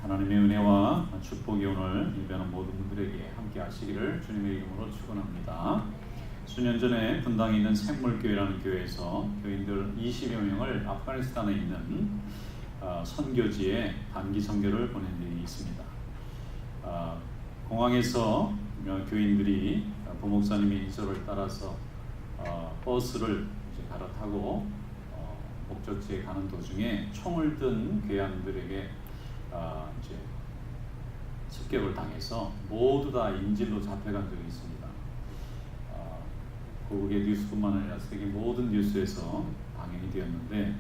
하나님의 은혜와 축복이 오늘 예배하는 모든 분들에게 함께 하시기를 주님의 이름으로 축원합니다. 수년 전에 분당에 있는 샘물교회라는 교회에서 교인들 20여 명을 아프가니스탄에 있는 선교지에 단기 선교를 보낸 일이 있습니다. 공항에서 교인들이 부목사님의 인솔을 따라서 버스를 이제 갈아타고 목적지에 가는 도중에 총을 든 괴한들에게 이제 습격을 당해서 모두 다 인질로 잡혀간 적이 있습니다. 고국의 뉴스뿐만 아니라 세계 모든 뉴스에서 방영이 되었는데,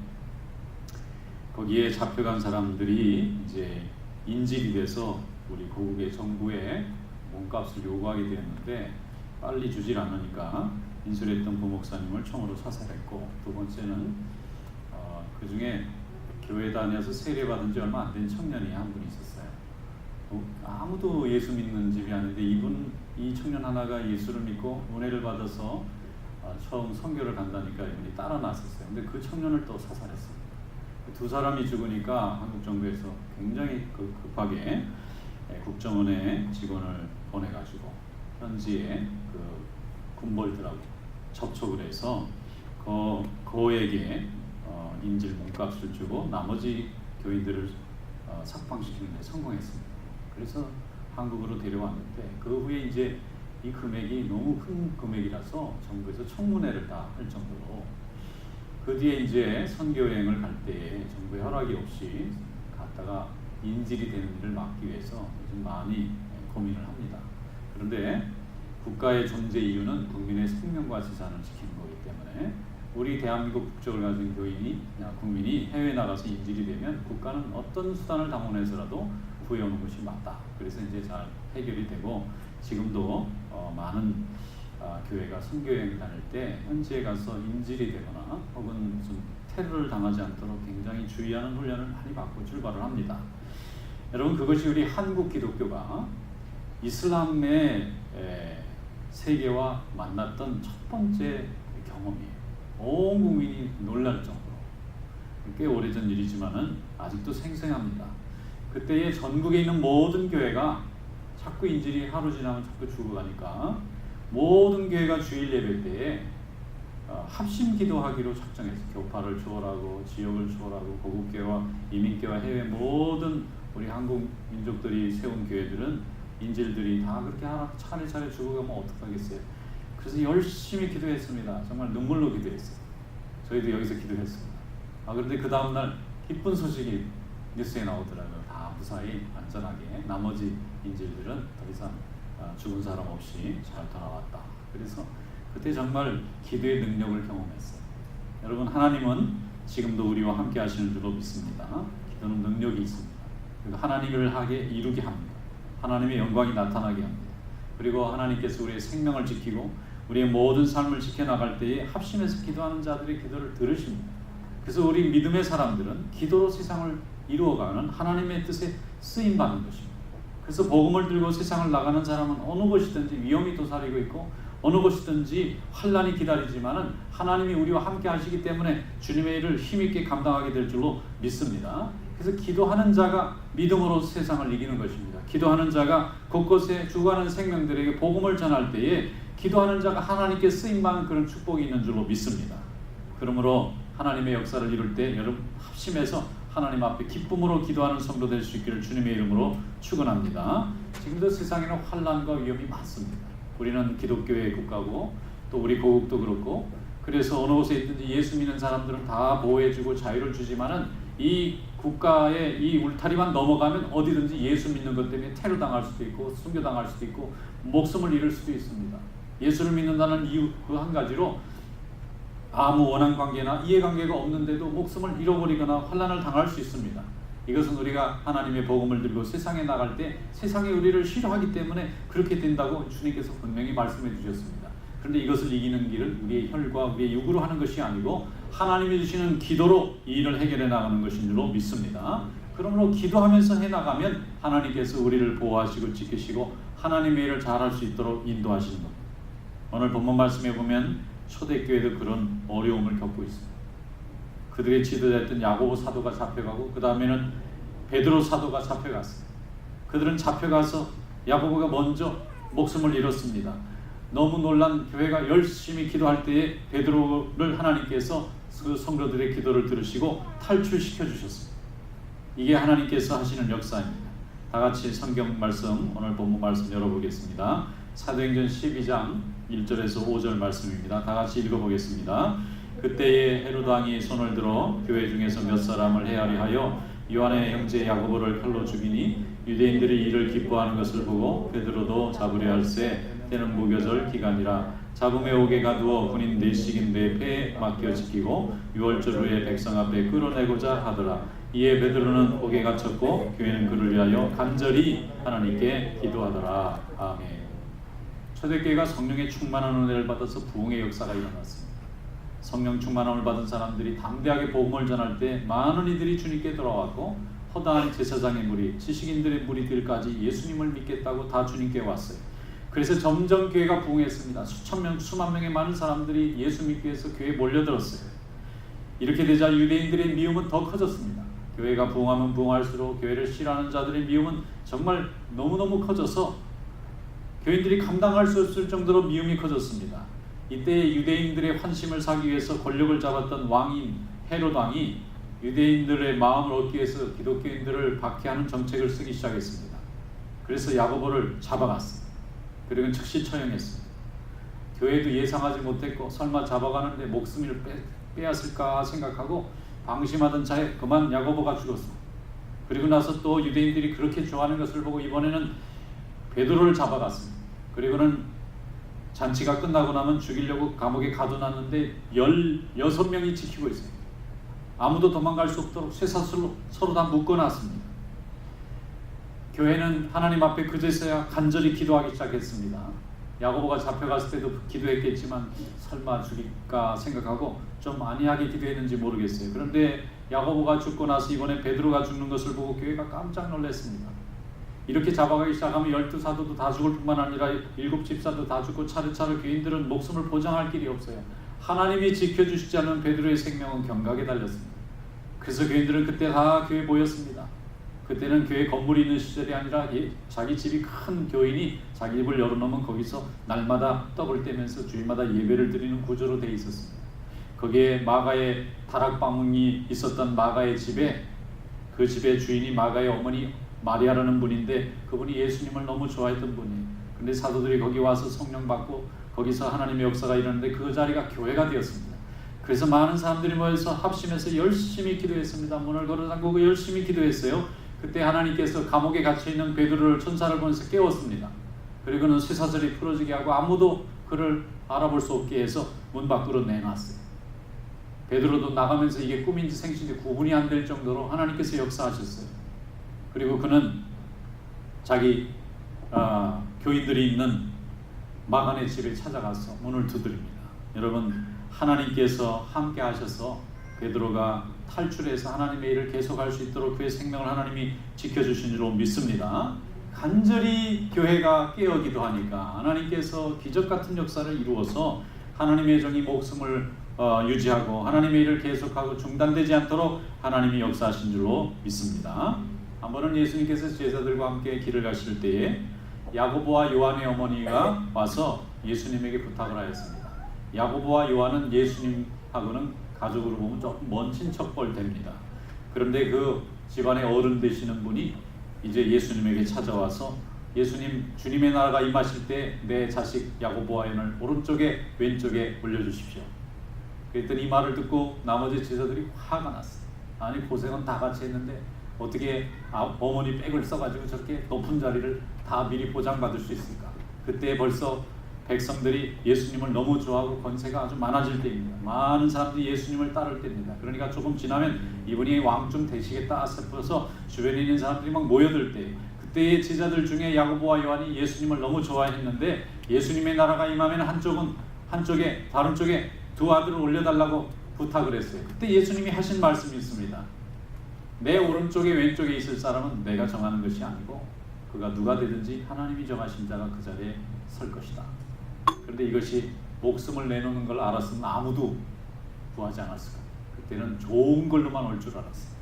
거기에 잡혀간 사람들이 이제 인질이 돼서 우리 고국의 정부에 몸값을 요구하게 되었는데, 빨리 주질 않으니까 인솔했던 부목사님을 총으로 사살했고, 두 번째는 그 중에 교회 다녀서 세례받은 지 얼마 안 된 청년이 한 분 있었어요. 아무도 예수 믿는 집이 아닌데 이 청년 하나가 예수를 믿고 은혜를 받아서 처음 선교를 간다니까 이분이 따라 나섰어요. 근데 그 청년을 또 사살했어요. 두 사람이 죽으니까 한국 정부에서 굉장히 급하게 국정원에 직원을 보내가지고 현지에 그 군벌들하고 접촉을 해서 그에게 인질 몸값을 주고 나머지 교인들을 석방시키는 데 성공했습니다. 그래서 한국으로 데려왔는데, 그 후에 이제 이 금액이 너무 큰 금액이라서 정부에서 청문회를 다 할 정도로, 그 뒤에 이제 선교여행을 갈 때 정부의 허락이 없이 갔다가 인질이 되는 일을 막기 위해서 요즘 많이 고민을 합니다. 그런데 국가의 존재 이유는 국민의 생명과 재산을 지키는 거기 때문에, 우리 대한민국 국적을 가진 국민이 해외에 나가서 인질이 되면 국가는 어떤 수단을 동원해서라도 구해오는 것이 맞다. 그래서 이제 잘 해결이 되고, 지금도 많은 교회가 선교여행 다닐 때 현지에 가서 인질이 되거나 혹은 무슨 테러를 당하지 않도록 굉장히 주의하는 훈련을 많이 받고 출발을 합니다. 여러분, 그것이 우리 한국 기독교가 이슬람의 세계와 만났던 첫 번째 경험이에요. 온 국민이 놀랄 정도로. 꽤 오래전 일이지만은 아직도 생생합니다. 그때의 전국에 있는 모든 교회가 자꾸 인질이 하루 지나면 자꾸 죽어가니까 모든 교회가 주일 예배 때에 합심 기도하기로 작정해서 교파를 초월하고 지역을 초월하고 고국교회와 이민교회와 해외 모든 우리 한국 민족들이 세운 교회들은 인질들이 다 그렇게 하나 차례차례 죽어가면 어떡하겠어요. 그래서 열심히 기도했습니다. 정말 눈물로 기도했어요. 저희도 여기서 기도했습니다. 그런데 그 다음날 기쁜 소식이 뉴스에 나오더라고요. 다 무사히 안전하게 나머지 인질들은 더 이상 죽은 사람 없이 잘 돌아왔다. 그래서 그때 정말 기도의 능력을 경험했어요. 여러분, 하나님은 지금도 우리와 함께 하시는 줄로 믿습니다. 기도는 능력이 있습니다. 그리고 하나님을 하게 이루게 합니다. 하나님의 영광이 나타나게 합니다. 그리고 하나님께서 우리의 생명을 지키고 우리의 모든 삶을 지켜나갈 때에 합심해서 기도하는 자들의 기도를 들으십니다. 그래서 우리 믿음의 사람들은 기도로 세상을 이루어가는 하나님의 뜻에 쓰임받는 것입니다. 그래서 복음을 들고 세상을 나가는 사람은 어느 곳이든지 위험이 도사리고 있고 어느 곳이든지 환난이 기다리지만은 하나님이 우리와 함께 하시기 때문에 주님의 일을 힘있게 감당하게 될 줄로 믿습니다. 그래서 기도하는 자가 믿음으로 세상을 이기는 것입니다. 기도하는 자가 곳곳에 죽어가는 생명들에게 복음을 전할 때에 기도하는 자가 하나님께 쓰임받는 그런 축복이 있는 줄로 믿습니다. 그러므로 하나님의 역사를 이룰 때 여러분 합심해서 하나님 앞에 기쁨으로 기도하는 성도 될 수 있기를 주님의 이름으로 축원합니다. 지금도 세상에는 환난과 위험이 많습니다. 우리는 기독교의 국가고 또 우리 고국도 그렇고, 그래서 어느 곳에 있든지 예수 믿는 사람들은 다 보호해주고 자유를 주지만은 이 국가의 이 울타리만 넘어가면 어디든지 예수 믿는 것 때문에 테러 당할 수도 있고 순교당할 수도 있고 목숨을 잃을 수도 있습니다. 예수를 믿는다는 이유 그 한 가지로 아무 원한 관계나 이해관계가 없는데도 목숨을 잃어버리거나 환난을 당할 수 있습니다. 이것은 우리가 하나님의 복음을 들고 세상에 나갈 때 세상이 우리를 싫어하기 때문에 그렇게 된다고 주님께서 분명히 말씀해 주셨습니다. 그런데 이것을 이기는 길은 우리의 혈과 우리의 육으로 하는 것이 아니고 하나님이 주시는 기도로 이 일을 해결해 나가는 것인 줄로 믿습니다. 그러므로 기도하면서 해나가면 하나님께서 우리를 보호하시고 지키시고 하나님의 일을 잘할 수 있도록 인도하시는 겁니다. 오늘 본문 말씀에 보면 초대교회도 그런 어려움을 겪고 있습니다. 그들의 지도자였던 야고보 사도가 잡혀가고 그 다음에는 베드로 사도가 잡혀갔습니다. 그들은 잡혀가서 야고보가 먼저 목숨을 잃었습니다. 너무 놀란 교회가 열심히 기도할 때에 베드로를 하나님께서 그 성도들의 기도를 들으시고 탈출시켜 주셨습니다. 이게 하나님께서 하시는 역사입니다. 다 같이 성경 말씀, 오늘 본문 말씀 열어보겠습니다. 사도행전 12장 1절에서 5절 말씀입니다. 다 같이 읽어보겠습니다. 그때에 헤롯 왕이 손을 들어 교회 중에서 몇 사람을 헤아려 하여 요한의 형제 야고보를 칼로 죽이니 유대인들이 이를 기뻐하는 것을 보고 베드로도 잡으려 할세 때는 무교절 기간이라 잡음에 오게 가두어 군인 4씩인데 패에 맡겨 지키고 6월절 후에 백성 앞에 끌어내고자 하더라. 이에 베드로는 옥에 갇혔고 교회는 그를 위하여 간절히 하나님께 기도하더라. 아멘. 초대교회가 성령의 충만한 은혜를 받아서 부흥의 역사가 일어났습니다. 성령 충만함을 받은 사람들이 담대하게 복음을 전할 때 많은 이들이 주님께 돌아왔고 허다한 제사장의 무리, 지식인들의 무리들까지 예수님을 믿겠다고 다 주님께 왔어요. 그래서 점점 교회가 부흥했습니다. 수천 명, 수만 명의 많은 사람들이 예수 믿기 위해서 교회에 몰려들었어요. 이렇게 되자 유대인들의 미움은 더 커졌습니다. 교회가 부흥하면 부흥할수록 교회를 싫어하는 자들의 미움은 정말 너무너무 커져서 교인들이 감당할 수 없을 정도로 미움이 커졌습니다. 이때 유대인들의 환심을 사기 위해서 권력을 잡았던 왕인 헤롯 왕이 유대인들의 마음을 얻기 위해서 기독교인들을 박해하는 정책을 쓰기 시작했습니다. 그래서 야고보를 잡아갔습니다. 그리고 즉시 처형했습니다. 교회도 예상하지 못했고 설마 잡아가는데 목숨을 빼앗을까 생각하고 방심하던 차에 그만 야고보가 죽었습니다. 그리고 나서 또 유대인들이 그렇게 좋아하는 것을 보고 이번에는 베드로를 잡아갔습니다. 그리고는 잔치가 끝나고 나면 죽이려고 감옥에 가둬놨는데 16명이 지키고 있어요. 아무도 도망갈 수 없도록 쇠사슬로 서로 다 묶어놨습니다. 교회는 하나님 앞에 그제서야 간절히 기도하기 시작했습니다. 야고보가 잡혀갔을 때도 기도했겠지만 설마 죽일까 생각하고 좀 안이하게 기도했는지 모르겠어요. 그런데 야고보가 죽고 나서 이번에 베드로가 죽는 것을 보고 교회가 깜짝 놀랐습니다. 이렇게 잡아가기 시작하면 12사도도 다 죽을 뿐만 아니라 7집사도 다 죽고 차례차례 교인들은 목숨을 보장할 길이 없어요. 하나님이 지켜주시지 않은 베드로의 생명은 경각에 달렸습니다. 그래서 교인들은 그때 다 교회에 모였습니다. 그때는 교회 건물이 있는 시절이 아니라 자기 집이 큰 교인이 자기 집을 열어놓으면 거기서 날마다 떡을 떼면서 주일마다 예배를 드리는 구조로 되어 있었습니다. 거기에 마가의 다락방이 있었던 마가의 집에 그 집의 주인이 마가의 어머니 마리아라는 분인데 그분이 예수님을 너무 좋아했던 분이에요. 근데 사도들이 거기 와서 성령 받고 거기서 하나님의 역사가 일어났는데 그 자리가 교회가 되었습니다. 그래서 많은 사람들이 모여서 합심해서 열심히 기도했습니다. 문을 걸어 잠그고 열심히 기도했어요. 그때 하나님께서 감옥에 갇혀있는 베드로를 천사를 보내서 깨웠습니다. 그리고는 쇠사슬이 풀어지게 하고 아무도 그를 알아볼 수 없게 해서 문 밖으로 내놨어요. 베드로도 나가면서 이게 꿈인지 생신인지 구분이 안 될 정도로 하나님께서 역사하셨어요. 그리고 그는 자기 교인들이 있는 마간의 집에 찾아가서 문을 두드립니다. 여러분, 하나님께서 함께 하셔서 베드로가 탈출해서 하나님의 일을 계속할 수 있도록 그의 생명을 하나님이 지켜주신 줄로 믿습니다. 간절히 교회가 깨어 기도하니까 하나님께서 기적같은 역사를 이루어서 하나님의 종이 목숨을 유지하고 하나님의 일을 계속하고 중단되지 않도록 하나님이 역사하신 줄로 믿습니다. 한 번은 예수님께서 제자들과 함께 길을 가실 때에 야고보와 요한의 어머니가 와서 예수님에게 부탁을 하였습니다. 야고보와 요한은 예수님하고는 가족으로 보면 조금 먼 친척벌 됩니다. 그런데 그 집안의 어른 되시는 분이 이제 예수님에게 찾아와서 예수님, 주님의 나라가 임하실 때 내 자식 야고보와 요한을 오른쪽에 왼쪽에 올려주십시오. 그랬더니 이 말을 듣고 나머지 제자들이 화가 났어요. 아니, 고생은 다 같이 했는데 어떻게 어머니 백을 써가지고 저렇게 높은 자리를 다 미리 보장받을 수 있을까? 그때 벌써 백성들이 예수님을 너무 좋아하고 권세가 아주 많아질 때입니다. 많은 사람들이 예수님을 따를 때입니다. 그러니까 조금 지나면 이분이 왕 좀 되시겠다 싶어서 주변에 있는 사람들이 막 모여들 때 그때의 제자들 중에 야고보와 요한이 예수님을 너무 좋아했는데 예수님의 나라가 임하면 한쪽에 다른 쪽에 두 아들을 올려달라고 부탁을 했어요. 그때 예수님이 하신 말씀이 있습니다. 내 오른쪽에 왼쪽에 있을 사람은 내가 정하는 것이 아니고 그가 누가 되든지 하나님이 정하신 자가 그 자리에 설 것이다. 그런데 이것이 목숨을 내놓는 걸 알았으면 아무도 구하지 않았을 거예요. 그때는 좋은 걸로만 올 줄 알았어요.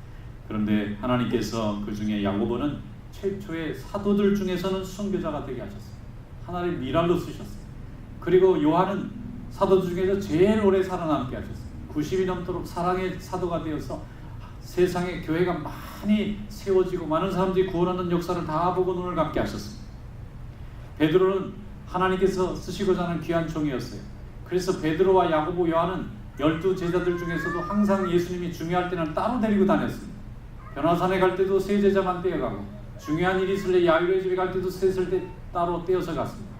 그런데 하나님께서 그 중에 야고보는 최초의 사도들 중에서는 순교자가 되게 하셨어요. 하나의 미랄로 쓰셨어요. 그리고 요한은 사도들 중에서 제일 오래 살아남게 하셨어요. 90이 넘도록 사랑의 사도가 되어서 세상에 교회가 많이 세워지고 많은 사람들이 구원하는 역사를 다 보고 눈을 감게 하셨습니다. 베드로는 하나님께서 쓰시고자 하는 귀한 종이었어요. 그래서 베드로와 야고보, 요한은 12제자들 중에서도 항상 예수님이 중요할 때는 따로 데리고 다녔습니다. 변화산에 갈 때도 세 제자만 떼어가고, 중요한 일이 있을 때 야이로의 집에 갈 때도 셋을 따로 떼어서 갔습니다.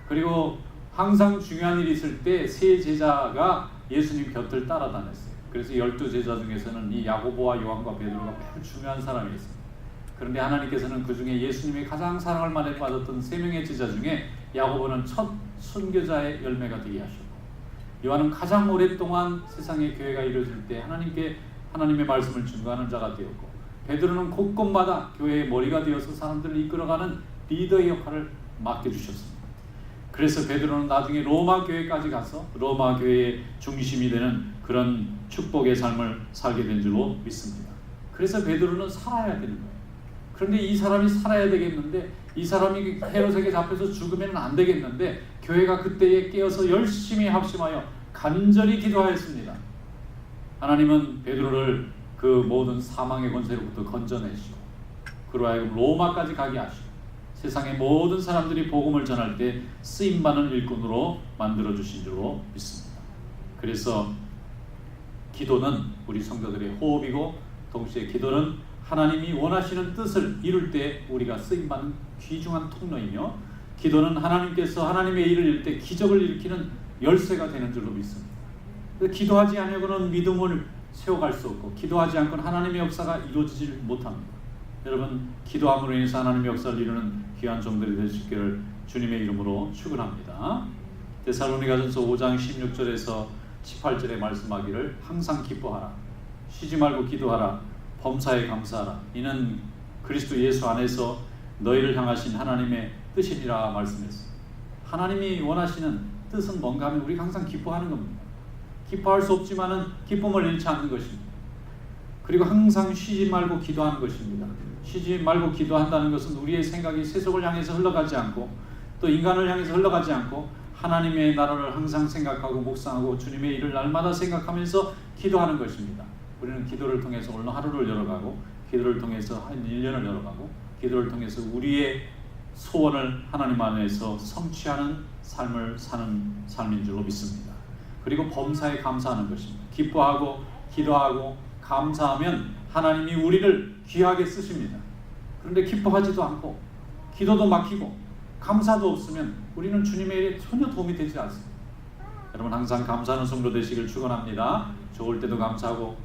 그리고 항상 중요한 일이 있을 때 세 제자가 예수님 곁을 따라다녔어요. 그래서 12제자 중에서는 이 야고보와 요한과 베드로가 매우 중요한 사람이었습니다. 그런데 하나님께서는 그 중에 예수님의 가장 사랑을 많이 받았던 3명의 제자 중에 야고보는 첫 순교자의 열매가 되게 하셨고, 요한은 가장 오랫동안 세상의 교회가 이루어질 때 하나님의 말씀을 증거하는 자가 되었고, 베드로는 곳곳마다 교회의 머리가 되어서 사람들을 이끌어가는 리더의 역할을 맡겨주셨습니다. 그래서 베드로는 나중에 로마 교회까지 가서 로마 교회의 중심이 되는 그런 축복의 삶을 살게 된 줄로 믿습니다. 그래서 베드로는 살아야 되는 거예요. 그런데 이 사람이 살아야 되겠는데, 이 사람이 헤롯에게 잡혀서 죽으면 안 되겠는데, 교회가 그때에 깨어서 열심히 합심하여 간절히 기도하였습니다. 하나님은 베드로를 그 모든 사망의 권세로부터 건져내시고, 그로 하여금 로마까지 가게 하시고, 세상의 모든 사람들이 복음을 전할 때 쓰임받는 일꾼으로 만들어주신 줄로 믿습니다. 그래서 기도는 우리 성도들의 호흡이고, 동시에 기도는 하나님이 원하시는 뜻을 이룰 때 우리가 쓰임받는 귀중한 통로이며, 기도는 하나님께서 하나님의 일을 이룰 때 기적을 일으키는 열쇠가 되는 줄로 믿습니다. 기도하지 않으고는 믿음을 세워갈 수 없고, 기도하지 않고는 하나님의 역사가 이루어지지 못합니다. 여러분, 기도함으로 인해서 하나님의 역사를 이루는 귀한 종들이 되시기를 주님의 이름으로 축원합니다. 데살로니가전서 5장 16절에서 18절에 말씀하기를 항상 기뻐하라, 쉬지 말고 기도하라, 범사에 감사하라, 이는 그리스도 예수 안에서 너희를 향하신 하나님의 뜻이니라 말씀했습니다. 하나님이 원하시는 뜻은 뭔가 하면 우리가 항상 기뻐하는 겁니다. 기뻐할 수 없지만은 기쁨을 잃지 않는 것입니다. 그리고 항상 쉬지 말고 기도하는 것입니다. 쉬지 말고 기도한다는 것은 우리의 생각이 세속을 향해서 흘러가지 않고, 또 인간을 향해서 흘러가지 않고, 하나님의 나라를 항상 생각하고 묵상하고 주님의 일을 날마다 생각하면서 기도하는 것입니다. 우리는 기도를 통해서 오늘 하루를 열어가고, 기도를 통해서 한 1년을 열어가고, 기도를 통해서 우리의 소원을 하나님 안에서 성취하는 삶을 사는 삶인 줄로 믿습니다. 그리고 범사에 감사하는 것입니다. 기뻐하고 기도하고 감사하면 하나님이 우리를 귀하게 쓰십니다. 그런데 기뻐하지도 않고 기도도 막히고 감사도 없으면 우리는 주님의 일에 전혀 도움이 되지 않습니다. 여러분, 항상 감사하는 성도 되시길 축원합니다. 좋을 때도 감사하고,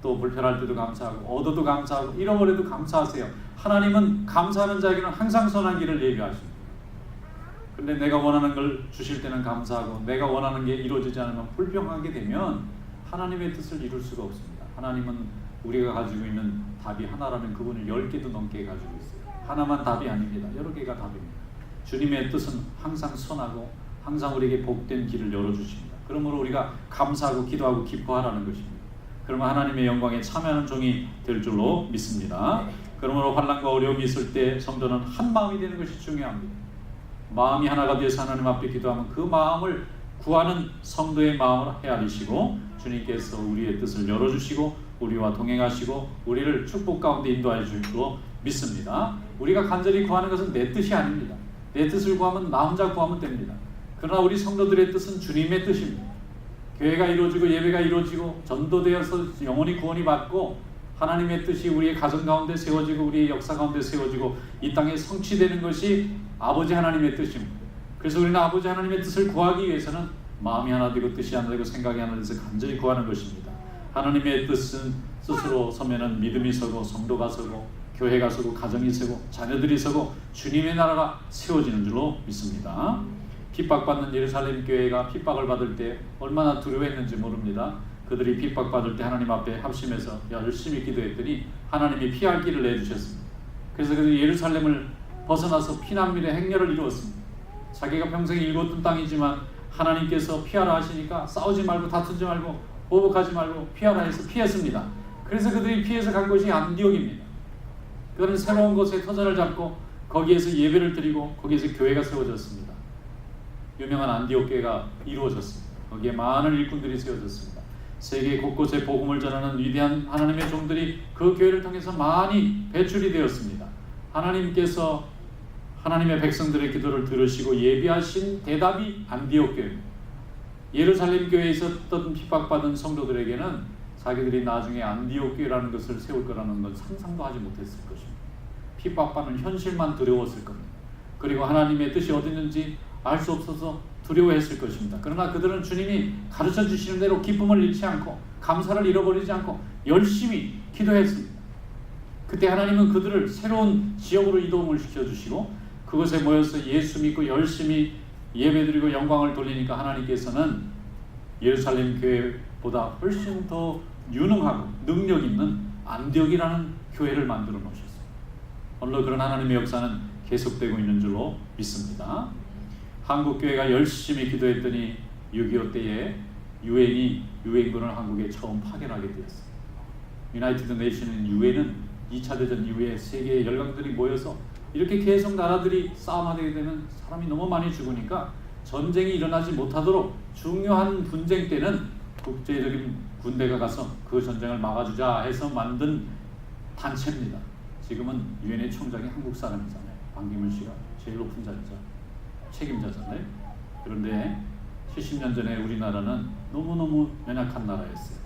또 불편할 때도 감사하고, 얻어도 감사하고, 잃어버려도 감사하세요. 하나님은 감사하는 자에게는 항상 선한 길을 예비하십니다. 근데 내가 원하는 걸 주실 때는 감사하고, 내가 원하는 게 이루어지지 않으면 불평하게 되면 하나님의 뜻을 이룰 수가 없습니다. 하나님은 우리가 가지고 있는 답이 하나라면 그분은 10개도 넘게 가지고 있어요. 하나만 답이 아닙니다. 여러 개가 답입니다. 주님의 뜻은 항상 선하고 항상 우리에게 복된 길을 열어주십니다. 그러므로 우리가 감사하고 기도하고 기뻐하라는 것입니다. 그러면 하나님의 영광에 참여하는 종이 될 줄로 믿습니다. 그러므로 환난과 어려움이 있을 때 성도는 한 마음이 되는 것이 중요합니다. 마음이 하나가 되어서 하나님 앞에 기도하면 그 마음을 구하는 성도의 마음을 헤아리시고, 주님께서 우리의 뜻을 열어주시고 우리와 동행하시고 우리를 축복 가운데 인도해 주실 줄로 믿습니다. 우리가 간절히 구하는 것은 내 뜻이 아닙니다. 내 뜻을 구하면 나 혼자 구하면 됩니다. 그러나 우리 성도들의 뜻은 주님의 뜻입니다. 교회가 이루어지고 예배가 이루어지고 전도되어서 영혼이 구원이 받고 하나님의 뜻이 우리의 가정 가운데 세워지고 우리의 역사 가운데 세워지고 이 땅에 성취되는 것이 아버지 하나님의 뜻입니다. 그래서 우리는 아버지 하나님의 뜻을 구하기 위해서는 마음이 하나 되고 뜻이 하나 되고 생각이 하나 돼서 간절히 구하는 것입니다. 하나님의 뜻으로 서면은 믿음이 서고 성도가 서고 교회가 서고 가정이 서고 자녀들이 서고 주님의 나라가 세워지는 줄로 믿습니다. 핍박받는 예루살렘 교회가 핍박을 받을 때 얼마나 두려워했는지 모릅니다. 그들이 핍박받을 때 하나님 앞에 합심해서 열심히 기도했더니 하나님이 피할 길을 내주셨습니다. 그래서 그들이 예루살렘을 벗어나서 피난민의 행렬을 이루었습니다. 자기가 평생 일궜던 땅이지만 하나님께서 피하라 하시니까 싸우지 말고 다투지 말고 보복하지 말고 피하라 해서 피했습니다. 그래서 그들이 피해서 간 곳이 안디옥입니다. 그들은 새로운 곳에 터전을 잡고 거기에서 예배를 드리고 거기에서 교회가 세워졌습니다. 유명한 안디옥 교회가 이루어졌습니다. 거기에 많은 일꾼들이 세워졌습니다. 세계 곳곳에 복음을 전하는 위대한 하나님의 종들이 그 교회를 통해서 많이 배출이 되었습니다. 하나님께서 하나님의 백성들의 기도를 들으시고 예비하신 대답이 안디옥 교회입니다. 예루살렘 교회에 있었던 핍박받은 성도들에게는 자기들이 나중에 안디옥 교회라는 것을 세울 거라는 건 상상도 하지 못했을 것입니다. 핍박받는 현실만 두려웠을 겁니다. 그리고 하나님의 뜻이 어디 있는지 알 수 없어서 두려워했을 것입니다. 그러나 그들은 주님이 가르쳐 주시는 대로 기쁨을 잃지 않고 감사를 잃어버리지 않고 열심히 기도했습니다. 그때 하나님은 그들을 새로운 지역으로 이동을 시켜주시고 그곳에 모여서 예수 믿고 열심히 예배드리고 영광을 돌리니까 하나님께서는 예루살렘 교회보다 훨씬 더 유능하고 능력 있는 안디옥이라는 교회를 만들어 놓으셨어요. 오늘도 그런 하나님의 역사는 계속되고 있는 줄로 믿습니다. 한국 교회가 열심히 기도했더니 6.25 때에 유엔군을 한국에 처음 파견하게 되었어요. 유나이티드 네이션은 유엔은 2차 대전 이후에 세계의 열강들이 모여서 이렇게 계속 나라들이 싸움하게 되면 사람이 너무 많이 죽으니까 전쟁이 일어나지 못하도록 중요한 분쟁 때는 국제적인 군대가 가서 그 전쟁을 막아주자 해서 만든 단체입니다. 지금은 유엔의 총장이 한국 사람이잖아요. 반기문 씨가 제일 높은 자리죠. 책임자잖아요. 그런데 70년 전에 우리나라는 너무너무 연약한 나라였어요.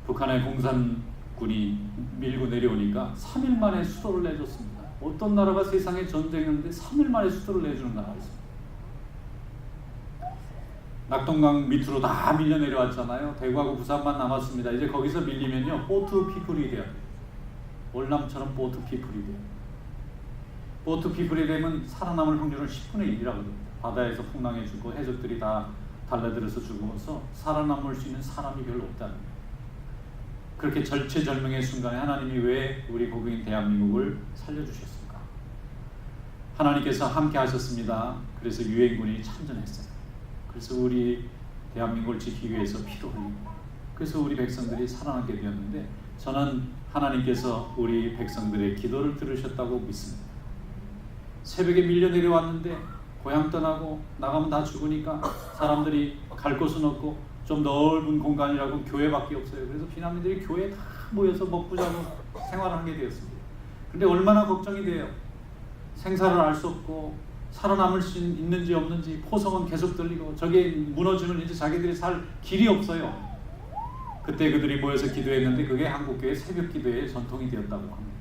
북한의 공산군이 밀고 내려오니까 3일 만에 수도를 내줬습니다. 어떤 나라가 세상에 전쟁했는데 3일 만에 수도를 내주는 나라가 있습니다. 낙동강 밑으로 다 밀려 내려왔잖아요. 대구하고 부산만 남았습니다. 이제 거기서 밀리면요 보트 피플이 돼요. 월남처럼 보트 피플이 돼요. 보트 피플이 되면 살아남을 확률은 10분의 1이라거든요. 바다에서 풍랑에 죽고 해적들이 다 달라들어서 죽어서 살아남을 수 있는 사람이 별로 없다는 거예요. 그렇게 절체절명의 순간에 하나님이 왜 우리 국민 대한민국을 살려주셨을까? 하나님께서 함께 하셨습니다. 그래서 유엔군이 참전했어요. 그래서 우리 대한민국을 지키기 위해서 피도 흘리고 그래서 우리 백성들이 살아남게 되었는데 저는 하나님께서 우리 백성들의 기도를 들으셨다고 믿습니다. 새벽에 밀려 내려왔는데 고향 떠나고 나가면 다 죽으니까 사람들이 갈 곳은 없고 좀 넓은 공간이라고 교회밖에 없어요. 그래서 피난민들이 교회에 다 모여서 먹고 자고 생활을 하게 되었습니다. 그런데 얼마나 걱정이 돼요. 생사를 알 수 없고 살아남을 수 있는지 없는지 포성은 계속 들리고 저게 무너지면 이제 자기들이 살 길이 없어요. 그때 그들이 모여서 기도했는데 그게 한국교회 새벽 기도의 전통이 되었다고 합니다.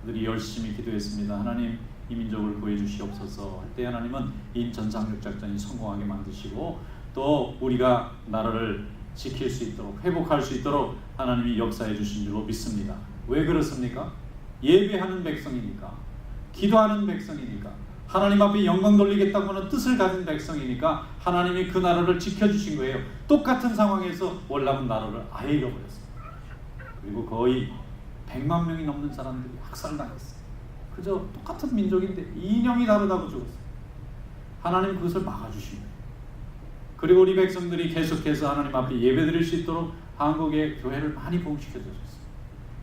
그들이 열심히 기도했습니다. 하나님 이 민족을 구해 주시옵소서 할 때 하나님은 인천상륙 작전이 성공하게 만드시고 또 우리가 나라를 지킬 수 있도록 회복할 수 있도록 하나님이 역사해 주신 줄로 믿습니다. 왜 그렇습니까? 예배하는 백성이니까 기도하는 백성이니까 하나님 앞에 영광 돌리겠다고 하는 뜻을 가진 백성이니까 하나님이 그 나라를 지켜주신 거예요. 똑같은 상황에서 월남은 나라를 아예 잃어버렸어요. 그리고 거의 100만 명이 넘는 사람들이 학살당했어요. 그저 똑같은 민족인데 이념이 다르다고 죽었어요. 하나님 그것을 막아주신 거예요. 그리고 우리 백성들이 계속해서 하나님 앞에 예배드릴 수 있도록 한국의 교회를 많이 부흥시켜 주셨어요.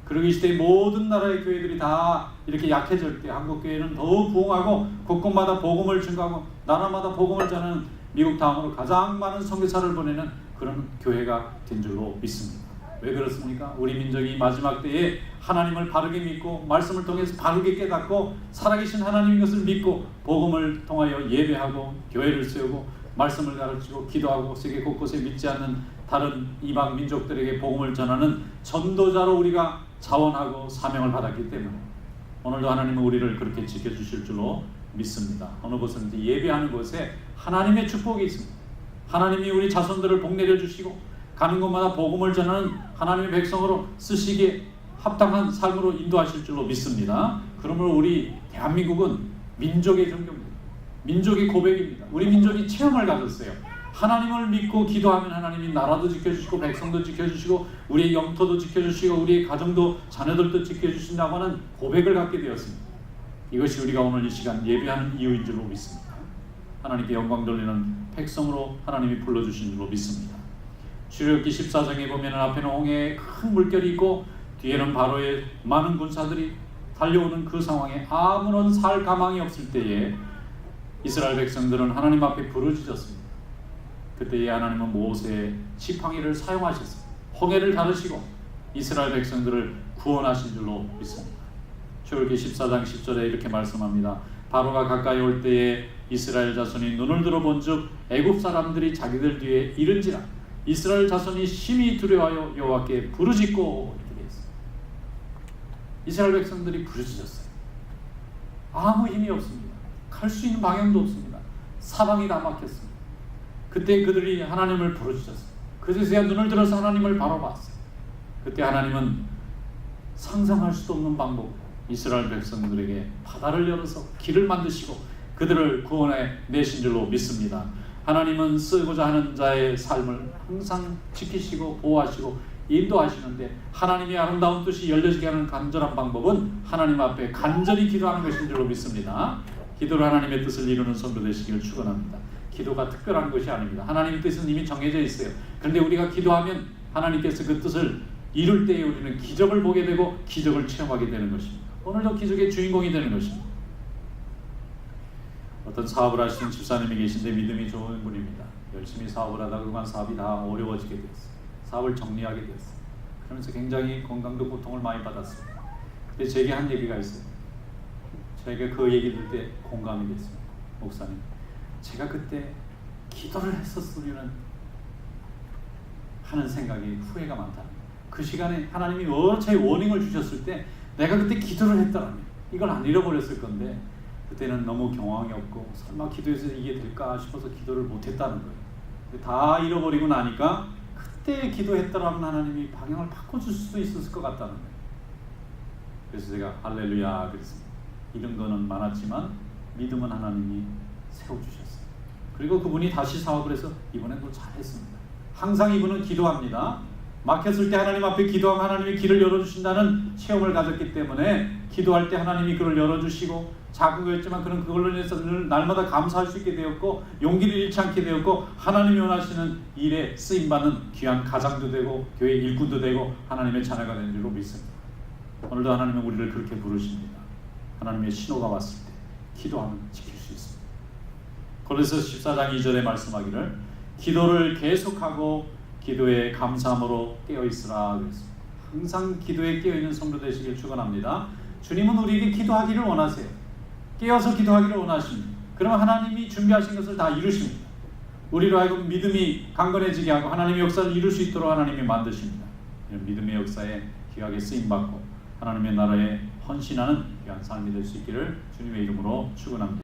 그리고 이 시대의 모든 나라의 교회들이 다 이렇게 약해질 때 한국 교회는 더욱 부흥하고 곳곳마다 복음을 증거하고 나라마다 복음을 전하는 미국 다음으로 가장 많은 선교사를 보내는 그런 교회가 된 줄로 믿습니다. 왜 그렇습니까? 우리 민족이 마지막 때에 하나님을 바르게 믿고 말씀을 통해서 바르게 깨닫고 살아계신 하나님인 것을 믿고 복음을 통하여 예배하고 교회를 세우고 말씀을 가르치고 기도하고 세계 곳곳에 믿지 않는 다른 이방 민족들에게 복음을 전하는 전도자로 우리가 자원하고 사명을 받았기 때문에 오늘도 하나님은 우리를 그렇게 지켜주실 줄로 믿습니다. 어느 곳든지 예배하는 곳에 하나님의 축복이 있습니다. 하나님이 우리 자손들을 복내려 주시고 가는 곳마다 복음을 전하는 하나님의 백성으로 쓰시기에 합당한 삶으로 인도하실 줄로 믿습니다. 그러므로 우리 대한민국은 민족의 종교입니다. 민족의 고백입니다. 우리 민족이 체험을 가졌어요. 하나님을 믿고 기도하면 하나님이 나라도 지켜주시고 백성도 지켜주시고 우리의 영토도 지켜주시고 우리의 가정도 자녀들도 지켜주신다고 하는 고백을 갖게 되었습니다. 이것이 우리가 오늘 이 시간 예배하는 이유인 줄로 믿습니다. 하나님께 영광 돌리는 백성으로 하나님이 불러주신 줄로 믿습니다. 출애굽기 14장에 보면 앞에는 홍해에 큰 물결이 있고 뒤에는 바로의 많은 군사들이 달려오는 그 상황에 아무런 살 가망이 없을 때에 이스라엘 백성들은 하나님 앞에 부르짖었습니다. 그때에 하나님은 모세의 지팡이를 사용하셨습니다. 홍해를 가르시고 이스라엘 백성들을 구원하신 줄로 믿습니다. 출애굽기 14장 10절에 이렇게 말씀합니다. 바로가 가까이 올 때에 이스라엘 자손이 눈을 들어본즉 애굽 사람들이 자기들 뒤에 이른지라 이스라엘 자손이 심히 두려워하여 여호와께 부르짖고 이렇게 되어 있습니다. 이스라엘 백성들이 부르짖었어요. 아무 힘이 없습니다. 갈 수 있는 방향도 없습니다. 사방이 다 막혔습니다. 그때 그들이 하나님을 부르짖었어요. 그제서야 눈을 들어서 하나님을 바라봤어요. 그때 하나님은 상상할 수도 없는 방법으로 이스라엘 백성들에게 바다를 열어서 길을 만드시고 그들을 구원해 내신 줄로 믿습니다. 하나님은 쓰고자 하는 자의 삶을 항상 지키시고 보호하시고 인도하시는데 하나님의 아름다운 뜻이 열려지게 하는 간절한 방법은 하나님 앞에 간절히 기도하는 것인 줄로 믿습니다. 기도로 하나님의 뜻을 이루는 성도 되시기를 축원합니다. 기도가 특별한 것이 아닙니다. 하나님의 뜻은 이미 정해져 있어요. 그런데 우리가 기도하면 하나님께서 그 뜻을 이룰 때에 우리는 기적을 보게 되고 기적을 체험하게 되는 것입니다. 오늘도 기적의 주인공이 되는 것입니다. 어떤 사업을 하시는 집사님이 계신데 믿음이 좋은 분입니다. 열심히 사업을 하다가 그만 사업이 다 어려워지게 되었어요. 사업을 정리하게 되었어요. 그러면서 굉장히 건강도 고통을 많이 받았습니다. 근데 제게 한 얘기가 있어요. 제가 그 얘기 들을 때 공감이 됐습니다. 목사님, 제가 그때 기도를 했었으면 하는 생각이 후회가 많다. 그 시간에 하나님이 어차피 워닝을 주셨을 때 내가 그때 기도를 했더라면 이걸 안 잃어버렸을 건데 그때는 너무 경황이 없고 설마 기도해서 이게 될까 싶어서 기도를 못했다는 거예요. 다 잃어버리고 나니까 그때 기도했더라면 하나님이 방향을 바꿔줄 수도 있었을 것 같다는 거예요. 그래서 제가 할렐루야 그랬습니다. 잃은 거는 많았지만 믿음은 하나님이 세워주셨어요. 그리고 그분이 다시 사업을 해서 이번엔 또 잘했습니다. 항상 이분은 기도합니다. 막혔을 때 하나님 앞에 기도하면 하나님이 길을 열어주신다는 체험을 가졌기 때문에 기도할 때 하나님이 그를 열어주시고 작은 거였지만 그런 그걸로 인해서 날마다 감사할 수 있게 되었고 용기를 잃지 않게 되었고 하나님이 원하시는 일에 쓰임받는 귀한 가장도 되고 교회 일꾼도 되고 하나님의 자녀가 된 줄로 믿습니다. 오늘도 하나님은 우리를 그렇게 부르십니다. 하나님의 신호가 왔을 때 기도하면 지킬 수 있습니다. 고린도서 14장 2절에 말씀하기를 기도를 계속하고 기도에 감사함으로 깨어있으라 그랬습니다. 항상 기도에 깨어있는 성도 되시길 축원합니다. 주님은 우리에게 기도하기를 원하세요. 깨어서 기도하기를 원하십니다. 그러면 하나님이 준비하신 것을 다 이루십니다. 우리로 하여금 믿음이 강건해지게 하고 하나님의 역사를 이룰 수 있도록 하나님이 만드십니다. 이런 믿음의 역사에 귀하게 쓰임받고 하나님의 나라에 헌신하는 귀한 삶이 될 수 있기를 주님의 이름으로 축원합니다.